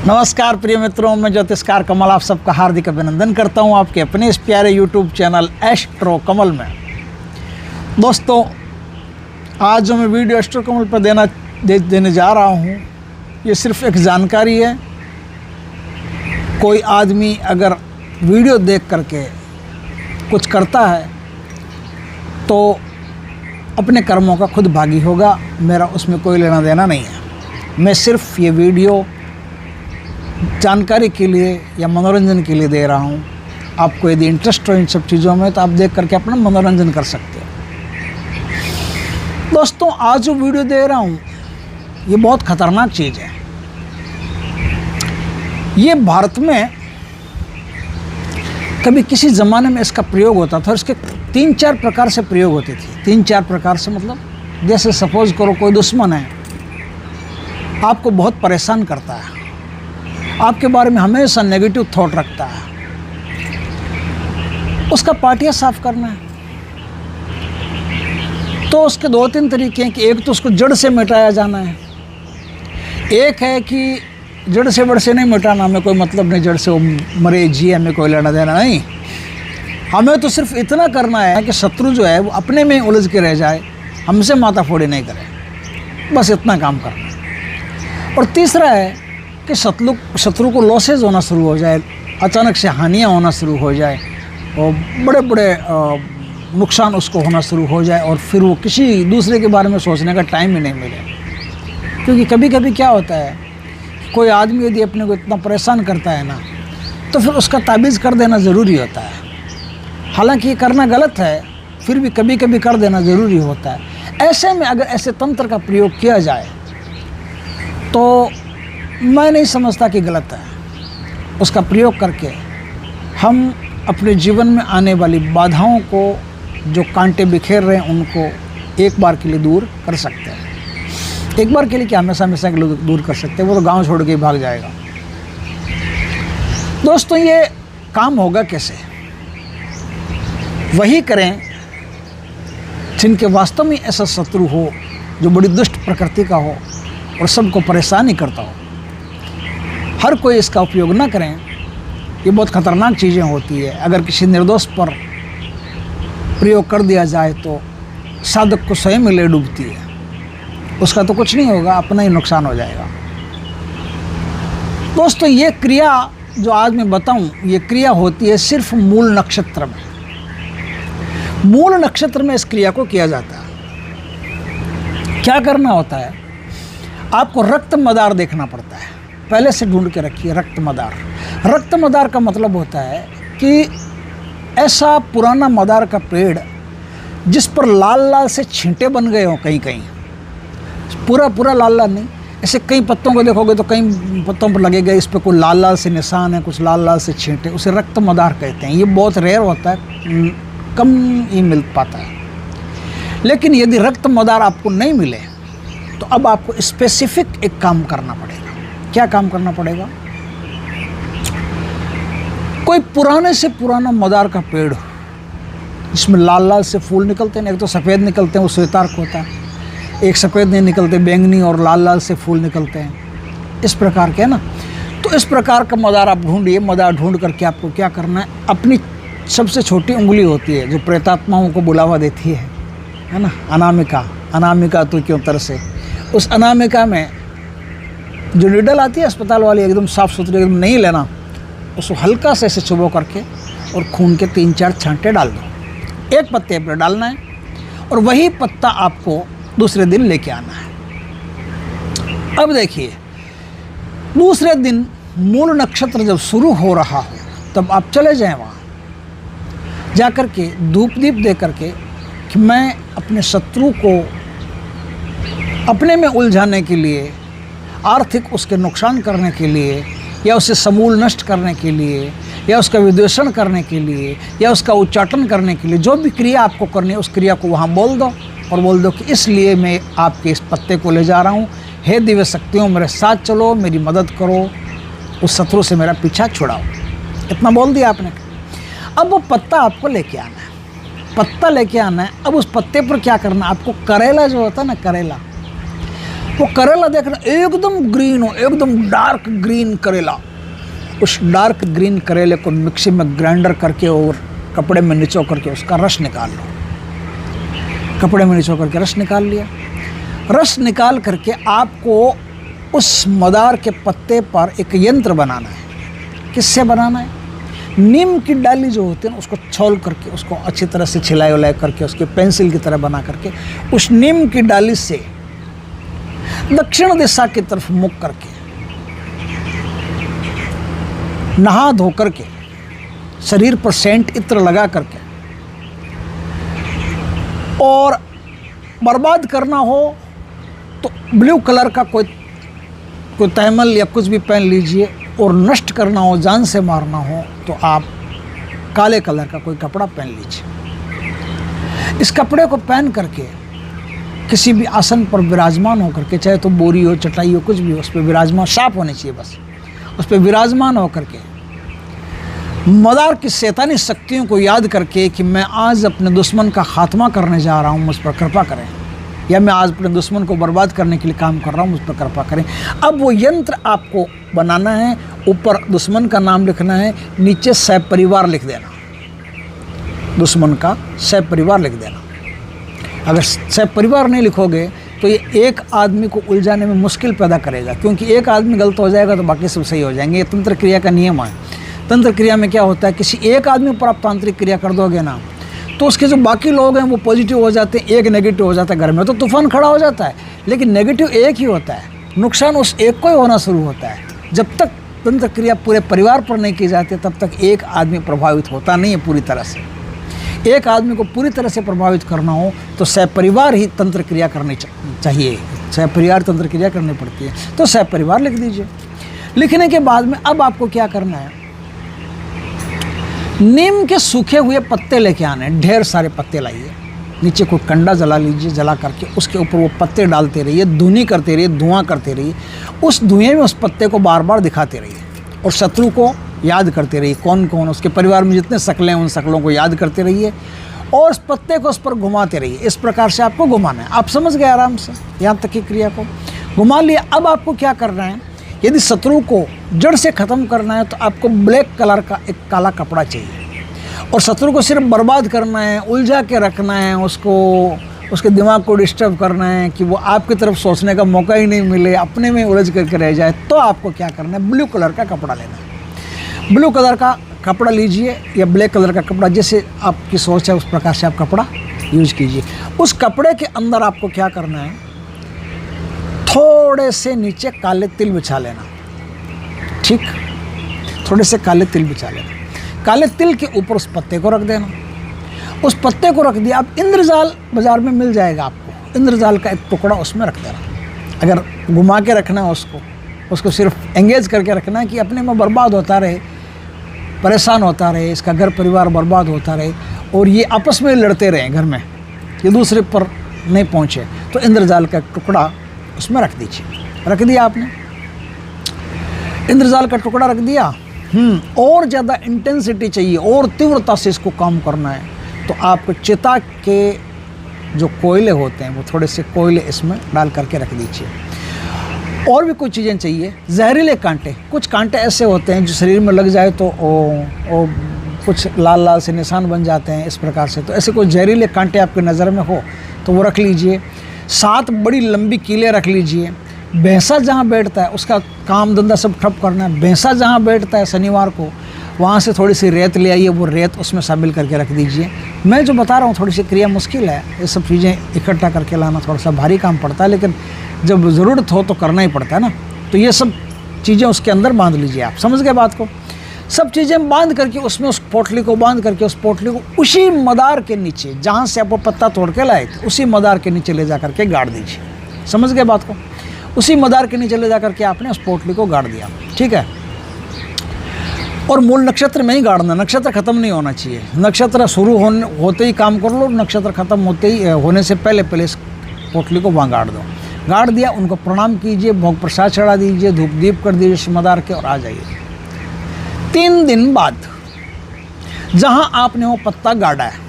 नमस्कार प्रिय मित्रों, मैं ज्योतिषकार कमल आप सबका हार्दिक अभिनंदन करता हूं आपके अपने इस प्यारे यूट्यूब चैनल एस्ट्रो कमल में। दोस्तों, आज जो मैं वीडियो एस्ट्रो कमल पर देने जा रहा हूं, ये सिर्फ एक जानकारी है। कोई आदमी अगर वीडियो देख करके कुछ करता है तो अपने कर्मों का खुद भागी होगा, मेरा उसमें कोई लेना देना नहीं है। मैं सिर्फ ये वीडियो जानकारी के लिए या मनोरंजन के लिए दे रहा हूँ। आपको यदि इंटरेस्ट हो इन सब चीज़ों में तो आप देख करके अपना मनोरंजन कर सकते हो। दोस्तों, आज जो वीडियो दे रहा हूँ ये बहुत ख़तरनाक चीज़ है। ये भारत में कभी किसी ज़माने में इसका प्रयोग होता था और इसके 3-4 प्रकार से प्रयोग होते थे। 3-4 प्रकार से मतलब, जैसे सपोज करो कोई दुश्मन है, आपको बहुत परेशान करता है, आपके बारे में हमेशा नेगेटिव थॉट रखता है, उसका पार्टियाँ साफ करना है। तो उसके 2-3 तरीके हैं कि एक तो उसको जड़ से मिटाया जाना है, एक है कि जड़ से बड़ से नहीं मिटाना, हमें कोई मतलब नहीं, जड़ से वो मरे जिए हमें कोई लेना देना नहीं। हमें तो सिर्फ इतना करना है कि शत्रु जो है वो अपने में उलझ के रह जाए, हमसे माथाफोड़ी नहीं करे, बस इतना काम करना है। और तीसरा है कि शत्रु को लॉसेज होना शुरू हो जाए, अचानक से हानियाँ होना शुरू हो जाए और बड़े बड़े नुकसान उसको होना शुरू हो जाए और फिर वो किसी दूसरे के बारे में सोचने का टाइम ही नहीं मिले। क्योंकि कभी कभी क्या होता है, कोई आदमी यदि अपने को इतना परेशान करता है ना, तो फिर उसका ताबीज़ कर देना ज़रूरी होता है। हालांकि ये करना गलत है, फिर भी कभी कभी कर देना ज़रूरी होता है। ऐसे में अगर ऐसे तंत्र का प्रयोग किया जाए तो मैं नहीं समझता कि गलत है। उसका प्रयोग करके हम अपने जीवन में आने वाली बाधाओं को, जो कांटे बिखेर रहे हैं, उनको एक बार के लिए दूर कर सकते हैं। एक बार के लिए क्या, हमेशा हमेशा के लिए दूर कर सकते हैं। वो तो गांव छोड़ के भाग जाएगा। दोस्तों, ये काम होगा कैसे? वही करें जिनके वास्तव में ऐसा शत्रु हो जो बड़ी दुष्ट प्रकृति का हो और सबको परेशान ही करता हो। हर कोई इसका उपयोग ना करें, ये बहुत ख़तरनाक चीज़ें होती है। अगर किसी निर्दोष पर प्रयोग कर दिया जाए तो साधक को स्वयं में ले डूबती है। उसका तो कुछ नहीं होगा, अपना ही नुकसान हो जाएगा। दोस्तों, ये क्रिया जो आज मैं बताऊं, ये क्रिया होती है सिर्फ मूल नक्षत्र में। मूल नक्षत्र में इस क्रिया को किया जाता है। क्या करना होता है, आपको रक्त मदार देखना पड़ता है। पहले से ढूंढ के रखिए रक्त मदार। रक्त मदार का मतलब होता है कि ऐसा पुराना मदार का पेड़ जिस पर लाल लाल से छींटे बन गए हों, कहीं कहीं पूरा लाल लाल नहीं, ऐसे कई पत्तों को देखोगे तो कई पत्तों पर लगेगा इस पर कोई लाल लाल से निशान है, कुछ लाल लाल से छींटे, उसे रक्त मदार कहते हैं। ये बहुत रेयर होता है, कम ही मिल पाता है। लेकिन यदि रक्त मदार आपको नहीं मिले तो अब आपको स्पेसिफिक एक काम करना पड़ेगा। क्या काम करना पड़ेगा? कोई पुराने से पुराना मदार का पेड़, इसमें लाल लाल से फूल निकलते हैं, एक तो सफ़ेद निकलते हैं, वो श्वेतार्क होता है, एक सफ़ेद नहीं निकलते, बैंगनी और लाल लाल से फूल निकलते हैं, इस प्रकार के, है ना। तो इस प्रकार का मदार आप ढूंढिए। मदार ढूंढ करके आपको क्या करना है, अपनी सबसे छोटी उंगली होती है जो प्रेतात्माओं को बुलावा देती है ना, अनामिका। अनामिका तो क्यों तरसे, उस अनामिका में जो निडल आती है अस्पताल वाली, एकदम साफ़ सुथरी, एकदम नहीं लेना, उसको हल्का से ऐसे चुबो करके और खून के 3-4 छांटे डाल दो। एक पत्ते पर डालना है और वही पत्ता आपको दूसरे दिन लेके आना है। अब देखिए, दूसरे दिन मूल नक्षत्र जब शुरू हो रहा हो तब आप चले जाएं वहाँ, जा कर के धूप दीप दे करके कि मैं अपने शत्रु को अपने में उलझाने के लिए, आर्थिक उसके नुकसान करने के लिए, या उसे समूल नष्ट करने के लिए, या उसका विद्वेषण करने के लिए, या उसका उच्चाटन करने के लिए, जो भी क्रिया आपको करनी है उस क्रिया को वहाँ बोल दो और बोल दो कि इसलिए मैं आपके इस पत्ते को ले जा रहा हूँ। हे दिव्य शक्तियों, मेरे साथ चलो, मेरी मदद करो, उस शत्रु से मेरा पीछा छुड़ाओ। इतना बोल दिया आपने। अब वो पत्ता आपको लेके आना है, पत्ता लेके आना है। अब उस पत्ते पर क्या करना है, आपको करेला जो होता है ना, करेला, वो करेला देखना एकदम ग्रीन हो, एकदम डार्क ग्रीन करेला। उस डार्क ग्रीन करेले को मिक्सी में ग्राइंडर करके और कपड़े में निचो करके उसका रस निकाल लो। कपड़े में निचो करके रस निकाल लिया। रस निकाल करके आपको उस मदार के पत्ते पर एक यंत्र बनाना है। किससे बनाना है? नीम की डाली जो होती है ना, उसको छौल करके उसको अच्छी तरह से छिलाई उलाई करके उसके पेंसिल की तरह बना करके उस नीम की डाली से दक्षिण दिशा की तरफ मुख करके नहा धो करके शरीर पर सेंट इत्र लगा करके और बर्बाद करना हो तो ब्लू कलर का कोई तैमल या कुछ भी पहन लीजिए, और नष्ट करना हो, जान से मारना हो तो आप काले कलर का कोई कपड़ा पहन लीजिए। इस कपड़े को पहन करके किसी भी आसन पर विराजमान होकर के, चाहे तो बोरी हो, चटाई हो, कुछ भी हो, उस पर विराजमान, साफ होनी चाहिए बस, उस पर विराजमान होकर के मदार की शैतानी शक्तियों को याद करके कि मैं आज अपने दुश्मन का खात्मा करने जा रहा हूँ, मुझ पर कृपा करें, या मैं आज अपने दुश्मन को बर्बाद करने के लिए काम कर रहा हूँ, मुझ पर कृपा करें। अब वो यंत्र आपको बनाना है, ऊपर दुश्मन का नाम लिखना है, नीचे सपरिवार लिख देना, दुश्मन का सपरिवार लिख देना। अगर सपरिवार नहीं लिखोगे तो ये एक आदमी को उलझाने में मुश्किल पैदा करेगा, क्योंकि एक आदमी गलत हो जाएगा तो बाकी सब सही हो जाएंगे। ये तंत्र क्रिया का नियम है। तंत्र क्रिया में क्या होता है, किसी एक आदमी पर आप तांत्रिक क्रिया कर दोगे ना, तो उसके जो बाकी लोग हैं वो पॉजिटिव हो जाते हैं, एक नेगेटिव हो जाता है। घर में तो तूफान खड़ा हो जाता है, लेकिन नेगेटिव एक ही होता है, नुकसान उस एक को ही होना शुरू होता है। जब तक तंत्र क्रिया पूरे परिवार पर नहीं की जाती तब तक एक आदमी प्रभावित होता नहीं है पूरी तरह से। एक आदमी को पूरी तरह से प्रभावित करना हो तो सपरिवार ही तंत्र क्रिया करनी चाहिए, सपरिवार तंत्र क्रिया करनी पड़ती है। तो सपरिवार लिख दीजिए। लिखने के बाद में अब आपको क्या करना है, नीम के सूखे हुए पत्ते लेके आने, ढेर सारे पत्ते लाइए, नीचे कोई कंडा जला लीजिए, जला करके उसके ऊपर वो पत्ते डालते रहिए, धुनी करते रहिए, धुआं करते रहिए, उस धुएं में उस पत्ते को बार बार दिखाते रहिए और शत्रु को याद करते रहिए, कौन कौन उसके परिवार में जितने शकलें हैं उन शकलों को याद करते रहिए और उस पत्ते को उस पर घुमाते रहिए। इस प्रकार से आपको घुमाना है। आप समझ गए आराम से यहाँ तक की क्रिया को घुमा लिया। अब आपको क्या करना है, यदि शत्रु को जड़ से ख़त्म करना है तो आपको ब्लैक कलर का एक काला कपड़ा चाहिए और शत्रु को सिर्फ बर्बाद करना है, उलझा के रखना है, उसके दिमाग को डिस्टर्ब करना है कि वो आपकी तरफ सोचने का मौका ही नहीं मिले, अपने में उलझ करके रह जाए। तो आपको क्या करना है, ब्लू कलर का कपड़ा लेना है। ब्लू कलर का कपड़ा लीजिए या ब्लैक कलर का कपड़ा, जैसे आपकी सोच है उस प्रकार से आप कपड़ा यूज कीजिए। उस कपड़े के अंदर आपको क्या करना है, थोड़े से नीचे काले तिल बिछा लेना। ठीक, थोड़े से काले तिल बिछा लेना। काले तिल के ऊपर उस पत्ते को रख देना। उस पत्ते को रख दिया। अब इंद्रजाल बाज़ार में मिल जाएगा आपको, इंद्रजाल का एक टुकड़ा उसमें रख देना। अगर घुमा के रखना है उसको सिर्फ एंगेज करके रखना है कि अपने में बर्बाद होता रहे, परेशान होता रहे, इसका घर परिवार बर्बाद होता रहे और ये आपस में लड़ते रहे घर में, ये दूसरे पर नहीं पहुँचे। तो इंद्रजाल का टुकड़ा उसमें रख दीजिए। रख दिया आपने, इंद्रजाल का टुकड़ा रख दिया। और ज़्यादा इंटेंसिटी चाहिए और तीव्रता से इसको काम करना है तो आपको चिता के जो कोयले होते हैं वो थोड़े से कोयले इसमें डाल करके रख दीजिए। और भी कुछ चीज़ें चाहिए, जहरीले कांटे, कुछ कांटे ऐसे होते हैं जो शरीर में लग जाए तो कुछ लाल लाल से निशान बन जाते हैं इस प्रकार से। तो ऐसे कोई जहरीले कांटे आपकी नज़र में हो तो वो रख लीजिए। 7 बड़ी लंबी कीलें रख लीजिए। भैंसा जहाँ बैठता है उसका काम धंधा सब ठप करना है। भैंसा जहाँ बैठता है शनिवार को वहाँ से थोड़ी सी रेत ले आइए, वो रेत उसमें शामिल करके रख दीजिए। मैं जो बता रहा हूँ थोड़ी सी क्रिया मुश्किल है, ये सब चीज़ें इकट्ठा करके लाना थोड़ा सा भारी काम पड़ता है, लेकिन जब ज़रूरत हो तो करना ही पड़ता है ना। तो ये सब चीज़ें उसके अंदर बांध लीजिए। आप समझ गए बात को। सब चीज़ें बांध करके उसमें उस पोटली को बांध करके उस पोटली को उसी मदार के नीचे जहाँ से आप वो पत्ता तोड़ के लाए थे उसी मदार के नीचे ले जा करके गाड़ दीजिए। समझ गए बात को। उसी मदार के नीचे ले जा करके आपने उस पोटली को गाड़ दिया, ठीक है। और मूल नक्षत्र में ही गाड़ना, नक्षत्र खत्म नहीं होना चाहिए। नक्षत्र शुरू होते ही काम कर लो, नक्षत्र खत्म होने से पहले इस पोटली को वहाँ गाड़ दो। गाड़ दिया, उनको प्रणाम कीजिए, भोग प्रसाद चढ़ा दीजिए, धूप दीप कर दीजिए इस मदार के और आ जाइए। 3 दिन बाद जहाँ आपने वो पत्ता गाड़ा है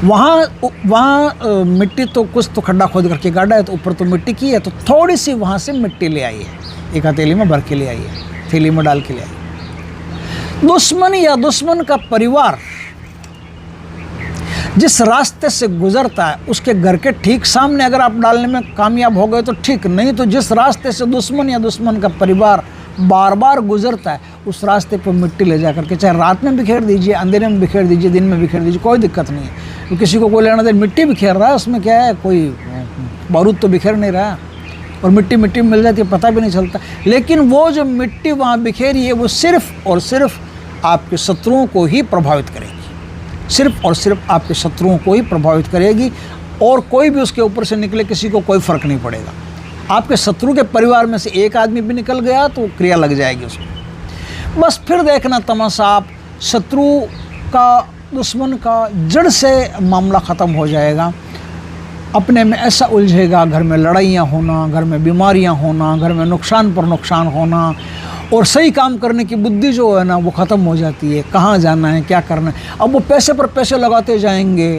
वहाँ मिट्टी तो कुछ तो खड्डा खोद करके गाड़ा है, तो ऊपर तो मिट्टी की है, तो थोड़ी सी वहाँ से मिट्टी ले आई है, एक हथेली में भर के ले आई है, थैली में डाल के ले आई। दुश्मन या दुश्मन का परिवार जिस रास्ते से गुजरता है उसके घर के ठीक सामने अगर आप डालने में कामयाब हो गए तो ठीक, नहीं तो जिस रास्ते से दुश्मन या दुश्मन का परिवार बार बार गुजरता है उस रास्ते पर मिट्टी ले जा करके, चाहे रात में बिखेर दीजिए, अंधेरे में बिखेर दीजिए, दिन में बिखेर दीजिए, कोई दिक्कत नहीं है। तो किसी को कोई लेना देना, मिट्टी बिखेर रहा है उसमें क्या है, कोई बारूद तो बिखेर नहीं रहा, और मिट्टी मिट्टी में मिल जाती है, पता भी नहीं चलता। लेकिन वो जो मिट्टी वहाँ बिखेरी है वो सिर्फ और सिर्फ आपके शत्रुओं को ही प्रभावित करेगी, सिर्फ और सिर्फ आपके शत्रुओं को ही प्रभावित करेगी, और कोई भी उसके ऊपर से निकले किसी को कोई फ़र्क नहीं पड़ेगा। आपके शत्रु के परिवार में से एक आदमी भी निकल गया तो क्रिया लग जाएगी उसको। बस फिर देखना तमाशा, आप शत्रु का, दुश्मन का जड़ से मामला ख़त्म हो जाएगा। अपने में ऐसा उलझेगा, घर में लड़ाइयाँ होना, घर में बीमारियाँ होना, घर में नुकसान पर नुकसान होना, और सही काम करने की बुद्धि जो है ना वो ख़त्म हो जाती है। कहाँ जाना है, क्या करना है, अब वो पैसे पर पैसे लगाते जाएंगे,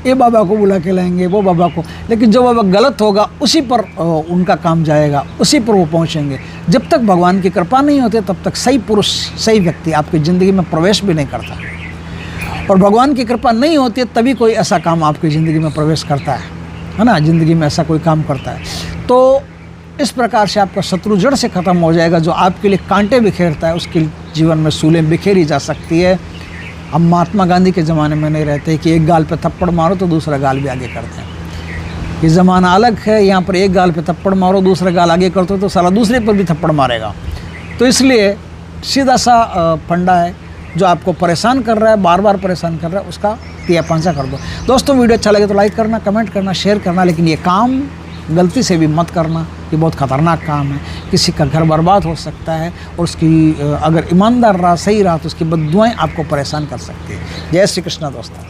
ये बाबा को बुला के लाएंगे, वो बाबा को, लेकिन जो बाबा गलत होगा उसी पर उनका काम जाएगा, उसी पर वो पहुँचेंगे। जब तक भगवान की कृपा नहीं होती तब तक सही पुरुष, सही व्यक्ति आपकी ज़िंदगी में प्रवेश भी नहीं करता, और भगवान की कृपा नहीं होती है तभी कोई ऐसा काम आपकी ज़िंदगी में प्रवेश करता है ना, ज़िंदगी में ऐसा कोई काम करता है। तो इस प्रकार से आपका शत्रु जड़ से ख़त्म हो जाएगा। जो आपके लिए कांटे बिखेरता है उसके जीवन में सूलें बिखेरी जा सकती है। हम महात्मा गांधी के ज़माने में नहीं रहते कि एक गाल पे थप्पड़ मारो तो दूसरा गाल भी आगे करते हैं। ये ज़माना अलग है, यहाँ पर एक गाल पे थप्पड़ मारो दूसरा गाल आगे करते हो तो साला दूसरे पर भी थप्पड़ मारेगा। तो इसलिए सीधा सा फंडा है, जो आपको परेशान कर रहा है, बार बार परेशान कर रहा है, उसका तिया पांचा कर दो। दोस्तों वीडियो अच्छा लगे तो लाइक करना, कमेंट करना, शेयर करना, लेकिन ये काम गलती से भी मत करना, ये बहुत ख़तरनाक काम है। किसी का घर बर्बाद हो सकता है, और उसकी अगर ईमानदार रहा, सही रहा, तो उसकी बद्दुआएं आपको परेशान कर सकती है। जय श्री कृष्णा दोस्तों।